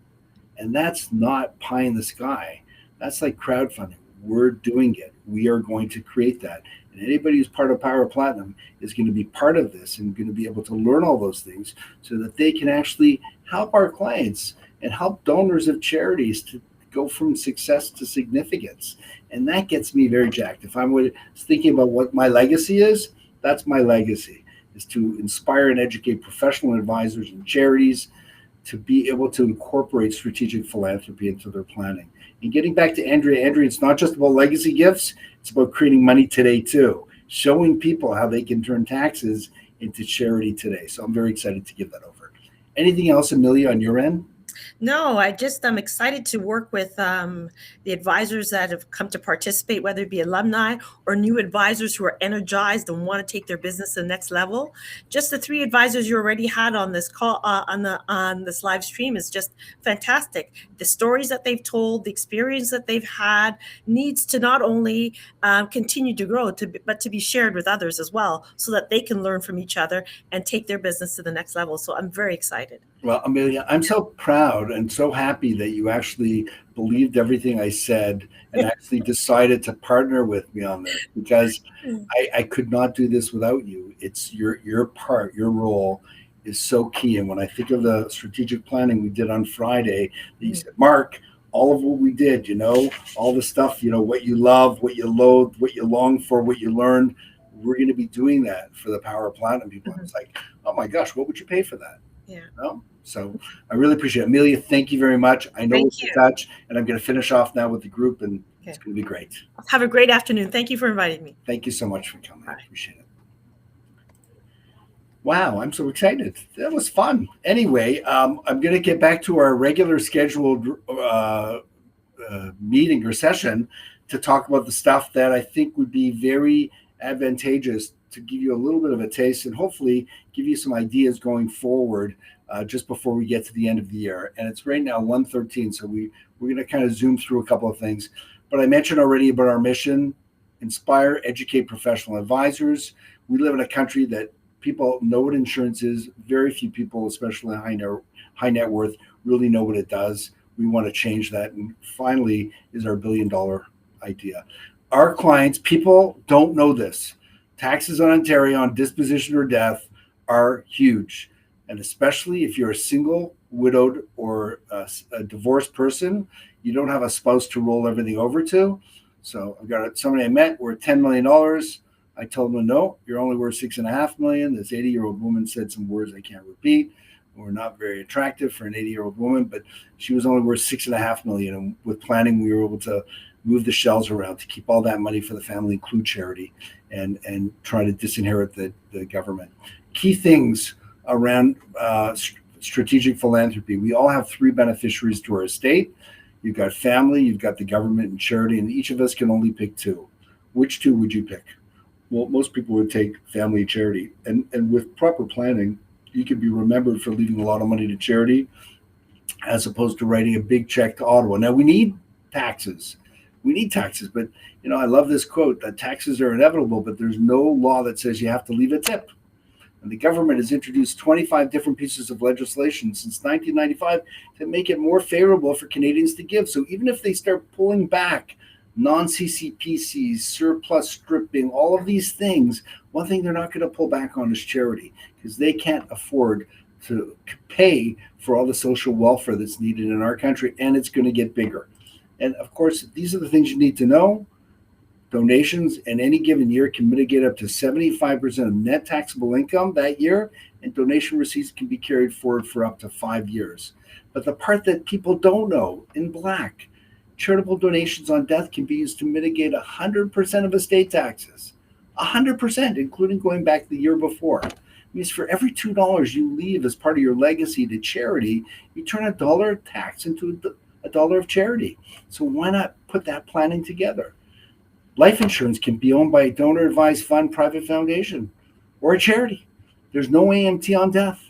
And that's not pie in the sky. That's like crowdfunding. We're doing it. We are going to create that. And anybody who's part of Power Platinum is going to be part of this and going to be able to learn all those things so that they can actually help our clients and help donors of charities to go from success to significance. And that gets me very jacked. If I'm thinking about what my legacy is, that's my legacy, is to inspire and educate professional advisors and charities to be able to incorporate strategic philanthropy into their planning. And getting back to Andrea, it's not just about legacy gifts, it's about creating money today too, showing people how they can turn taxes into charity today. So I'm very excited to give that over. Anything else, Amelia, on your end? No, I'm excited to work with the advisors that have come to participate, whether it be alumni or new advisors who are energized and want to take their business to the next level. Just the 3 advisors you already had on this call, on this live stream, is just fantastic. The stories that they've told, the experience that they've had, needs to not only continue to grow, but to be shared with others as well, so that they can learn from each other and take their business to the next level. So I'm very excited. Well, Amelia, I'm so proud and so happy that you actually believed everything I said and actually decided to partner with me on this, because I could not do this without you. It's your part, your role is so key. And when I think of the strategic planning we did on Friday, you said, Mark, all of what we did, all the stuff, what you love, what you loathe, what you long for, what you learned, we're going to be doing that for the Power of Platinum people. I was like, oh my gosh, what would you pay for that? Yeah. So I really appreciate it. Amelia, thank you very much. I know it's in touch, and I'm going to finish off now with the group, and it's going to be great. Have a great afternoon. Thank you for inviting me. Thank you so much for coming. Bye. I appreciate it. Wow, I'm so excited. That was fun. Anyway, I'm going to get back to our regular scheduled meeting or session to talk about the stuff that I think would be very advantageous to give you a little bit of a taste and hopefully give you some ideas going forward just before we get to the end of the year. And it's right now 1:13, so we're going to kind of zoom through a couple of things. But I mentioned already about our mission: inspire, educate professional advisors. We live in a country that people know what insurance is. Very few people, especially high net worth, really know what it does. We want to change that. And finally is our $1 billion idea. Our clients, people don't know this. Taxes on Ontario on disposition or death are huge. And especially if you're a single, widowed, or a divorced person, you don't have a spouse to roll everything over to. So I've got somebody I met, we're at $10 million. I told them, no, you're only worth $6.5 million. This 80-year-old woman said some words I can't repeat. We're not very attractive for an 80-year-old woman, but she was only worth $6.5 million. And with planning, we were able to move the shells around to keep all that money for the family, include charity, and try to disinherit the government. Key things around strategic philanthropy. We all have 3 beneficiaries to our estate. You've got family, you've got the government and charity, and each of us can only pick 2. Which 2 would you pick? Well, most people would take family and charity. And with proper planning, you can be remembered for leaving a lot of money to charity as opposed to writing a big check to Ottawa. Now, we need taxes. But I love this quote that taxes are inevitable, but there's no law that says you have to leave a tip. And the government has introduced 25 different pieces of legislation since 1995 to make it more favorable for Canadians to give. So even if they start pulling back non-CCPCs, surplus stripping, all of these things, one thing they're not going to pull back on is charity, because they can't afford to pay for all the social welfare that's needed in our country, and it's going to get bigger. And of course, these are the things you need to know. Donations in any given year can mitigate up to 75% of net taxable income that year, and donation receipts can be carried forward for up to 5 years. But the part that people don't know, in black, charitable donations on death can be used to mitigate 100% of estate taxes. 100%, including going back the year before. It means for every $2 you leave as part of your legacy to charity, you turn $1 of tax into $1 of charity. So why not put that planning together? Life insurance can be owned by a donor-advised fund, private foundation, or a charity. There's no AMT on death.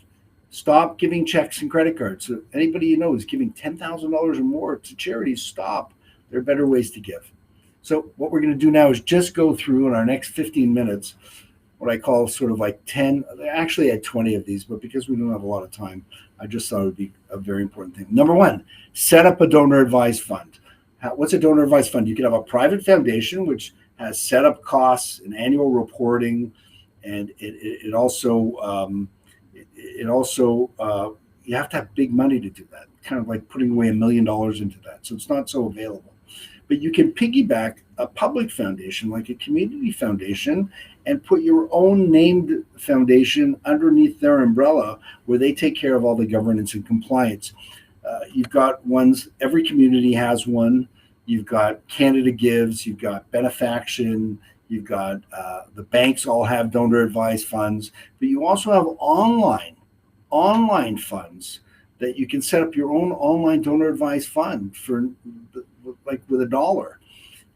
Stop giving checks and credit cards. So anybody you know is giving $10,000 or more to charities, stop. There are better ways to give. So what we're going to do now is just go through in our next 15 minutes what I call sort of like 10, actually I had 20 of these, but because we don't have a lot of time, I just thought it would be a very important thing. Number 1, set up a donor-advised fund. What's a donor-advised fund? You can have a private foundation, which has setup costs and annual reporting, and it also you have to have big money to do that, kind of like putting away $1 million into that. So it's not so available. But you can piggyback a public foundation like a community foundation and put your own named foundation underneath their umbrella where they take care of all the governance and compliance. You've got ones, every community has one. You've got Canada Gives, you've got Benefaction, you've got the banks all have donor advised funds, but you also have online funds that you can set up your own online donor advised fund for like with $1,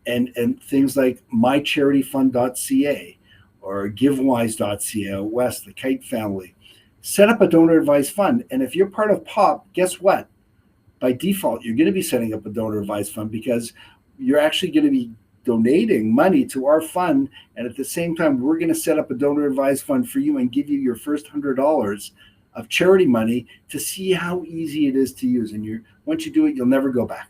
and things like mycharityfund.ca or givewise.ca out west, the Kite family. Set up a donor advised fund, and if you're part of POP, guess what? By default, you're going to be setting up a donor advised fund because you're actually going to be donating money to our fund, and at the same time, we're going to set up a donor advised fund for you and give you your first $100 of charity money to see how easy it is to use. And once you do it, you'll never go back.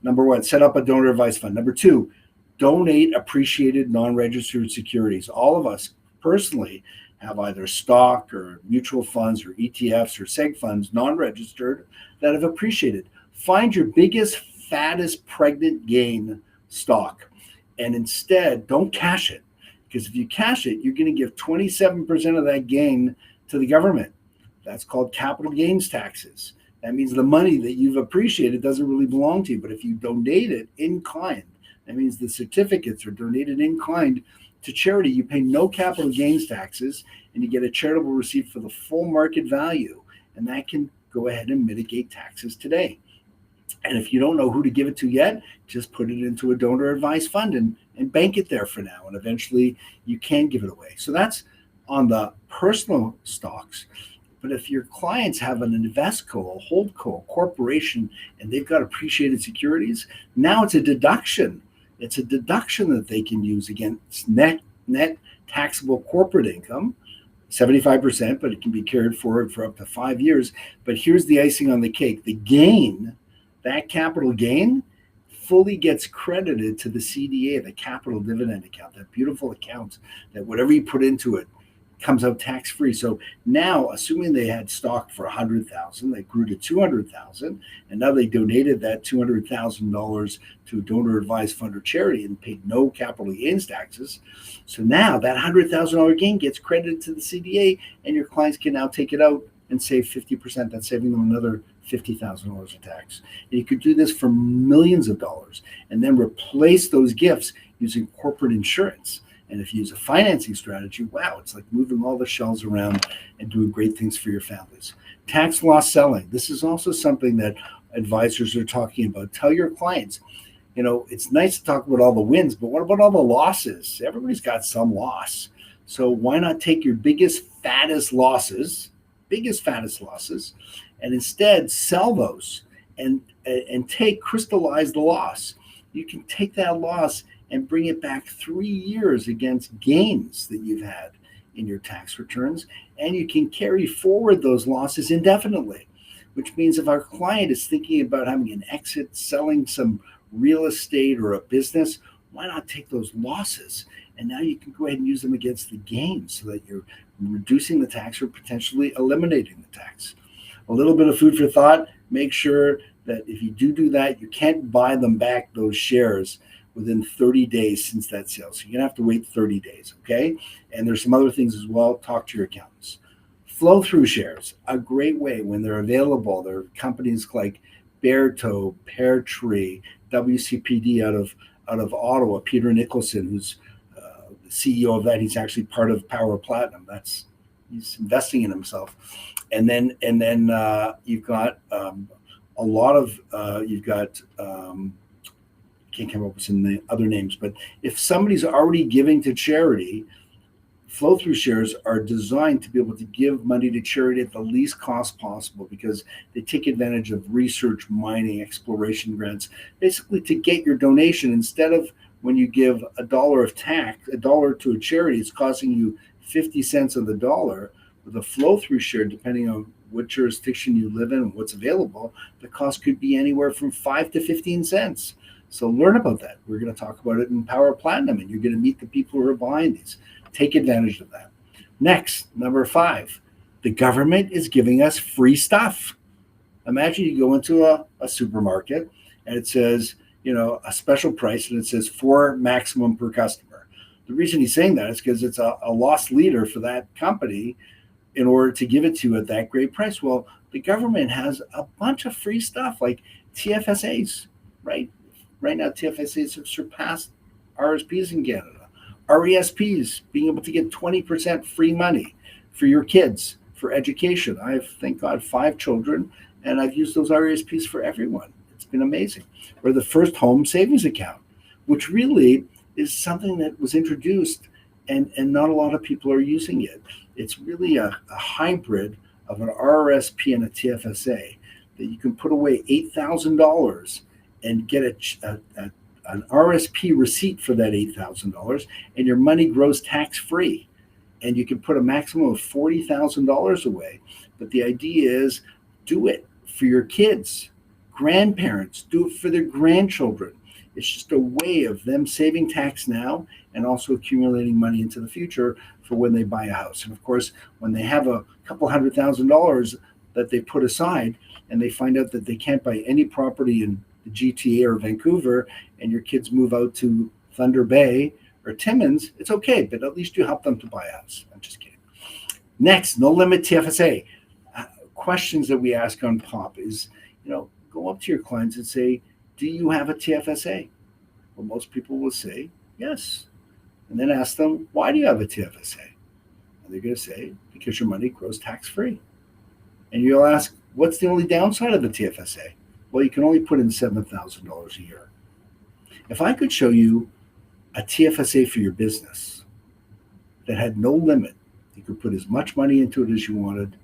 Number one, set up a donor advised fund. Number two, donate appreciated non-registered securities. All of us personally have either stock or mutual funds or ETFs or seg funds, non-registered, that have appreciated. Find your biggest, fattest pregnant gain stock, and instead don't cash it, because if you cash it, you're going to give 27% of that gain to the government. That's called capital gains taxes. That means the money that you've appreciated doesn't really belong to you. But if you donate it in kind, that means the certificates are donated in kind to charity. You pay no capital gains taxes, and you get a charitable receipt for the full market value. And that can go ahead and mitigate taxes today. And if you don't know who to give it to yet, just put it into a donor advised fund and bank it there for now. And eventually you can give it away. So that's on the personal stocks. But if your clients have an investco, a holdco, a corporation, and they've got appreciated securities, now it's a deduction. It's a deduction that they can use against net taxable corporate income, 75%, but it can be carried forward for up to 5 years. But here's the icing on the cake. The gain, that capital gain, fully gets credited to the CDA, the capital dividend account, that beautiful account that whatever you put into it comes out tax-free. So now, assuming they had stock for $100,000, they grew to $200,000, and now they donated that $200,000 to a donor advised fund or charity and paid no capital gains taxes. So now that $100,000 gain gets credited to the CDA, and your clients can now take it out and save 50%. That's saving them another $50,000 of tax. And you could do this for millions of dollars and then replace those gifts using corporate insurance. And if you use a financing strategy, wow, it's like moving all the shells around and doing great things for your families. Tax loss selling. This is also something that advisors are talking about. Tell your clients, it's nice to talk about all the wins, but what about all the losses? Everybody's got some loss. So why not take your biggest, fattest losses, and instead sell those and crystallize the loss. You can take that loss and bring it back 3 years against gains that you've had in your tax returns. And you can carry forward those losses indefinitely, which means if our client is thinking about having an exit, selling some real estate or a business, why not take those losses? And now you can go ahead and use them against the gains so that you're reducing the tax or potentially eliminating the tax. A little bit of food for thought. Make sure that if you do that, you can't buy them back, those shares, within 30 days since that sale. So you're gonna have to wait 30 days, okay? And there's some other things as well. Talk to your accountants. Flow through shares, a great way when they're available. There are companies like Beartoe, Pear Tree, WCPD out of Ottawa, Peter Nicholson, who's the CEO of that. He's actually part of Power Platinum. He's investing in himself. And then you've got a lot of can't come up with some other names, but if somebody's already giving to charity, flow-through shares are designed to be able to give money to charity at the least cost possible because they take advantage of research, mining, exploration grants, basically to get your donation. Instead of when you give $1 to a charity, it's costing you 50 cents on the dollar. With a flow-through share, depending on what jurisdiction you live in and what's available, the cost could be anywhere from 5 to 15 cents. So learn about that. We're going to talk about it in Power Platinum, and you're going to meet the people who are buying these. Take advantage of that. Next, number 5, The government is giving us free stuff. Imagine you go into a supermarket and it says, a special price, and it says 4 maximum per customer. The reason he's saying that is because it's a loss leader for that company in order to give it to you at that great price. Well, the government has a bunch of free stuff like TFSAs, right? Right now, TFSAs have surpassed RSPs in Canada. RESPs, being able to get 20% free money for your kids for education. I have, thank God, 5 children, and I've used those RESPs for everyone. It's been amazing. Or the first home savings account, which really is something that was introduced and not a lot of people are using it. It's really a hybrid of an RRSP and a TFSA that you can put away $8,000 and get an RSP receipt for that $8,000, and your money grows tax-free. And you can put a maximum of $40,000 away. But the idea is do it for your kids, grandparents, do it for their grandchildren. It's just a way of them saving tax now and also accumulating money into the future for when they buy a house. And of course, when they have a couple $100,000 that they put aside and they find out that they can't buy any property in the GTA or Vancouver, and your kids move out to Thunder Bay or Timmins, it's okay, but at least you help them to buy a house. I'm just kidding. Next, no limit TFSA. Questions that we ask on POP is, go up to your clients and say, do you have a TFSA? Well, most people will say yes. And then ask them, why do you have a TFSA? And they're going to say, because your money grows tax-free. And you'll ask, what's the only downside of the TFSA? Well, you can only put in $7,000 a year. If I could show you a TFSA for your business that had no limit, you could put as much money into it as you wanted,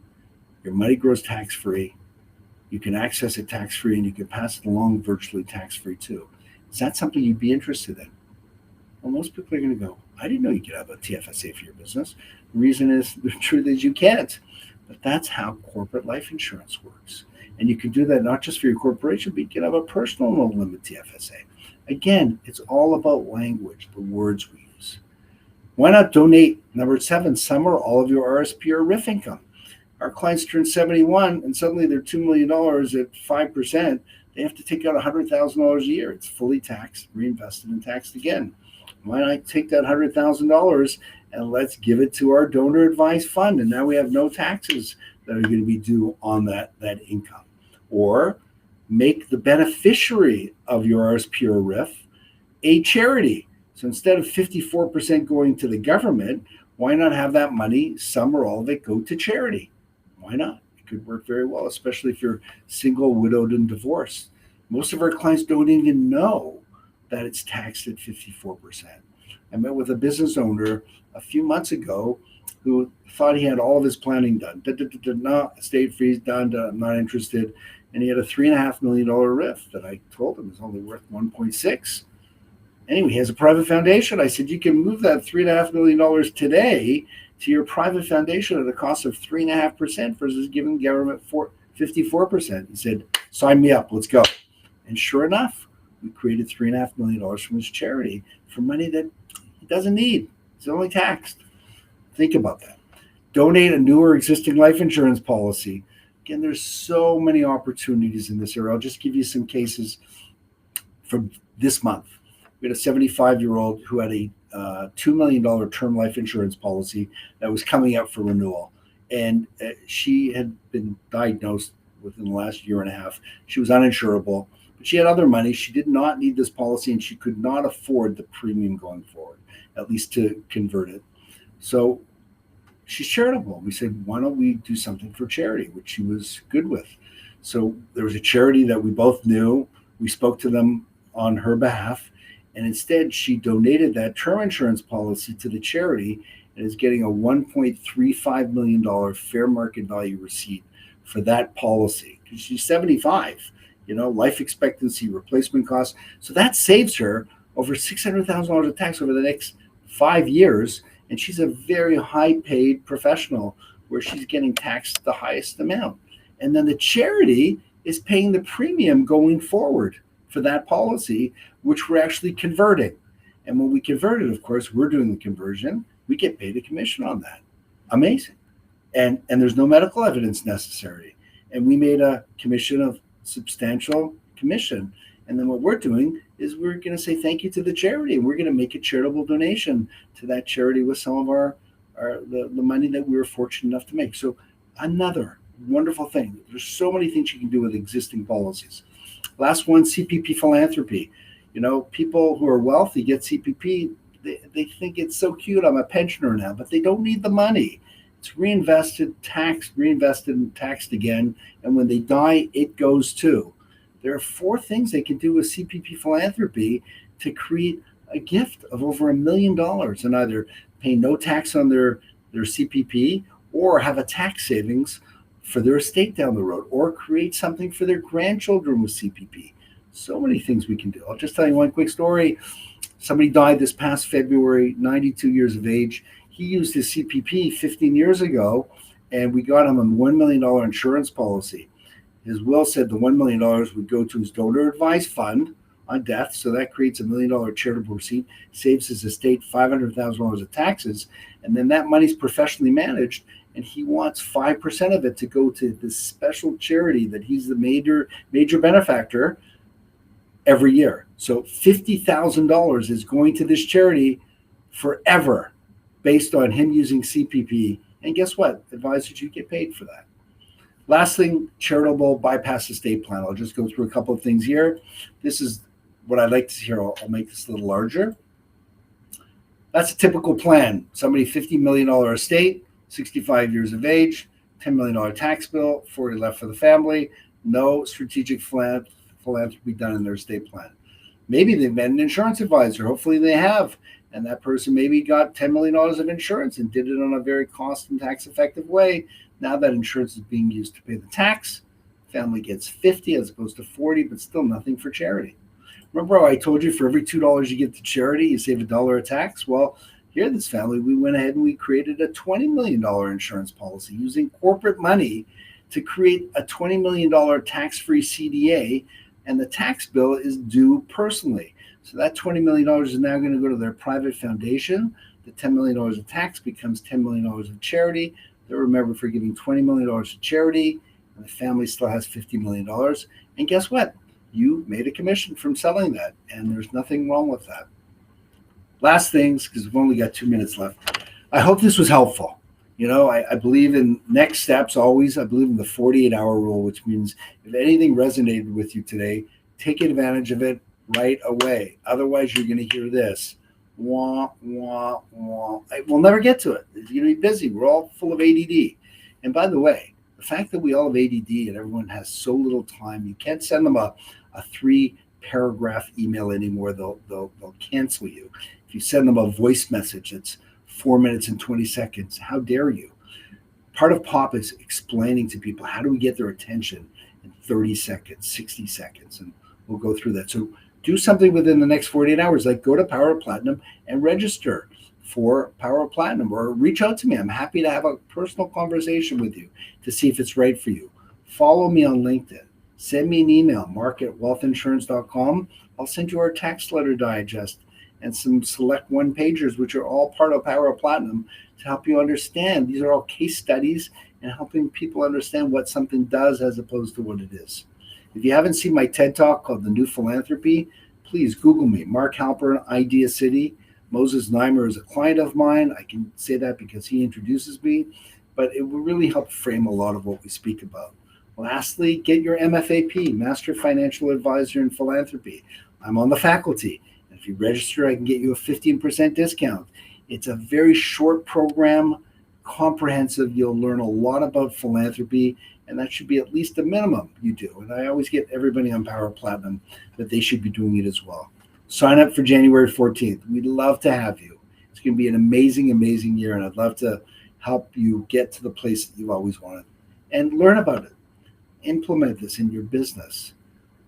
your money grows tax-free, you can access it tax-free, and you can pass it along virtually tax-free too. Is that something you'd be interested in? Well, most people are going to go, I didn't know you could have a TFSA for your business. The reason is, the truth is you can't. But that's how corporate life insurance works. And you can do that not just for your corporation, but you can have a personal no limit TFSA. Again, it's all about language, the words we use. Why not donate? Number 7, some or all of your RSP or RIF income. Our clients turn 71 and suddenly they're $2 million at 5%. They have to take out $100,000 a year. It's fully taxed, reinvested, and taxed again. Why not take that $100,000 and let's give it to our donor advised fund? And now we have no taxes that are going to be due on that income. Or make the beneficiary of your RSP or RIF a charity. So instead of 54% going to the government, why not have that money, some or all of it, go to charity? Why not? It could work very well, especially if you're single, widowed, and divorced. Most of our clients don't even know that it's taxed at 54%. I met with a business owner a few months ago who thought he had all of his planning done. No, estate freeze done, I'm not interested. And he had a $3.5 million RIF that I told him is only worth 1.6. Anyway, he has a private foundation. I said, you can move that $3.5 million today to your private foundation at a cost of 3.5% versus giving government 54%. He said, sign me up, let's go. And sure enough, we created $3.5 million from his charity for money that he doesn't need. It's only taxed. Think about that. Donate a new or existing life insurance policy. Again, there's so many opportunities in this area. I'll just give you some cases from this month. We had a 75-year-old who had a $2 million term life insurance policy that was coming up for renewal. And she had been diagnosed within the last year and a half. She was uninsurable, but she had other money. She did not need this policy, and she could not afford the premium going forward, at least to convert it. So she's charitable. We said, why don't we do something for charity, which she was good with. So there was a charity that we both knew. We spoke to them on her behalf. And instead, she donated that term insurance policy to the charity and is getting a $1.35 million fair market value receipt for that policy. Because she's 75, life expectancy, replacement costs. So that saves her over $600,000 of tax over the next 5 years. And she's a very high paid professional where she's getting taxed the highest amount. And then the charity is paying the premium going forward for that policy, which we're actually converting. And when we convert it, of course, we're doing the conversion. We get paid a commission on that. Amazing. and there's no medical evidence necessary. And we made a commission of substantial commission. And then what we're doing is we're going to say thank you to the charity, and we're going to make a charitable donation to that charity with some of the money that we were fortunate enough to make. So another wonderful thing. There's so many things you can do with existing policies. Last one, CPP philanthropy. You know, people who are wealthy get CPP. They think it's so cute. I'm a pensioner now, but they don't need the money. It's reinvested, and taxed again. And when they die, it goes too. There are 4 things they can do with CPP philanthropy to create a gift of over $1 million and either pay no tax on their CPP or have a tax savings for their estate down the road, or create something for their grandchildren with CPP. So many things we can do. I'll just tell you one quick story. Somebody died this past February, 92 years of age. He used his CPP 15 years ago, and we got him a $1 million insurance policy. His will said the $1 million would go to his donor advised fund on death, so that creates $1 million charitable receipt, saves his estate $500,000 of taxes, and then that money's professionally managed, and he wants 5% of it to go to this special charity that he's the major benefactor every year. So $50,000 is going to this charity forever based on him using CPP. And guess what? Advisors, you get paid for that. Last thing, charitable bypass estate plan. I'll just go through a couple of things here. This is what I'd like to hear. I'll make this a little larger. That's a typical plan. Somebody $50 million estate, 65 years of age, $10 million tax bill, 40 left for the family, no strategic philanthropy done in their estate plan. Maybe they've met an insurance advisor. Hopefully they have. And that person maybe got $10 million of insurance and did it on a very cost and tax effective way. Now that insurance is being used to pay the tax, family gets 50 as opposed to 40, but still nothing for charity. Remember how I told you for every $2 you give to charity, you save $1 of tax? Well, here, this family, we went ahead and we created a $20 million insurance policy using corporate money to create a $20 million tax-free CDA, and the tax bill is due personally. So that $20 million is now going to go to their private foundation. The $10 million of tax becomes $10 million of charity. They're remembered for giving $20 million to charity, and the family still has $50 million. And guess what? You made a commission from selling that, and there's nothing wrong with that. Last things, because we've only got 2 minutes left. I hope this was helpful. You know, I believe in next steps always. I believe in the 48-hour rule, which means if anything resonated with you today, take advantage of it right away. Otherwise, you're going to hear this. Wah, wah, wah. We'll never get to it. You're going to be busy. We're all full of ADD. And by the way, the fact that we all have ADD and everyone has so little time, you can't send them a 3-paragraph email anymore. They'll cancel you. If you send them a voice message, it's 4 minutes and 20 seconds. How dare you? Part of POP is explaining to people, how do we get their attention in 30 seconds, 60 seconds? And we'll go through that. So do something within the next 48 hours, like go to Power of Platinum and register for Power of Platinum, or reach out to me. I'm happy to have a personal conversation with you to see if it's right for you. Follow me on LinkedIn. Send me an email, mark@WealthInsurance.com. I'll send you our tax letter digest and some select one-pagers, which are all part of Power of Platinum, to help you understand. These are all case studies and helping people understand what something does as opposed to what it is. If you haven't seen my TED Talk called The New Philanthropy, please Google me, Mark Halpern, Idea City. Moses Neimer is a client of mine. I can say that because he introduces me, but it will really help frame a lot of what we speak about. Lastly, get your MFAP, Master Financial Advisor in Philanthropy. I'm on the faculty. If you register, I can get you a 15% discount. It's a very short program, comprehensive. You'll learn a lot about philanthropy, and that should be at least a minimum you do. And I always get everybody on Power Platinum that they should be doing it as well. Sign up for January 14th. We'd love to have you. It's going to be an amazing, amazing year, and I'd love to help you get to the place that you've always wanted and learn about it. Implement this in your business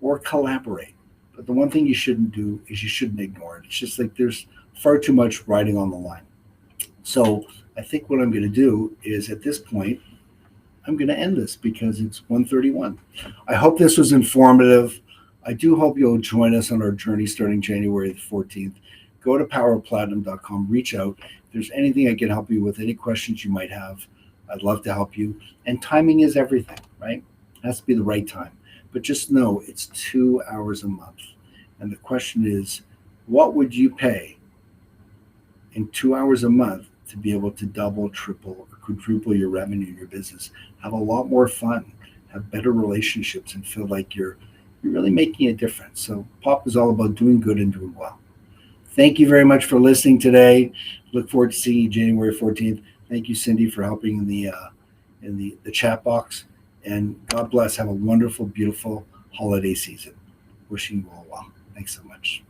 or collaborate. But the one thing you shouldn't do is you shouldn't ignore it. It's just like there's far too much riding on the line. So I think what I'm going to do is at this point, I'm going to end this because it's 1:31. I hope this was informative. I do hope you'll join us on our journey starting January the 14th. Go to powerplatinum.com, reach out. If there's anything I can help you with, any questions you might have, I'd love to help you. And timing is everything, right? It has to be the right time. But just know it's 2 hours a month. And the question is, what would you pay in 2 hours a month to be able to double, triple, or quadruple your revenue in your business? Have a lot more fun, have better relationships, and feel like you're really making a difference. So POP is all about doing good and doing well. Thank you very much for listening today. Look forward to seeing you January 14th. Thank you, Cindy, for helping in the chat box. And God bless. Have a wonderful, beautiful holiday season. Wishing you all well. Thanks so much.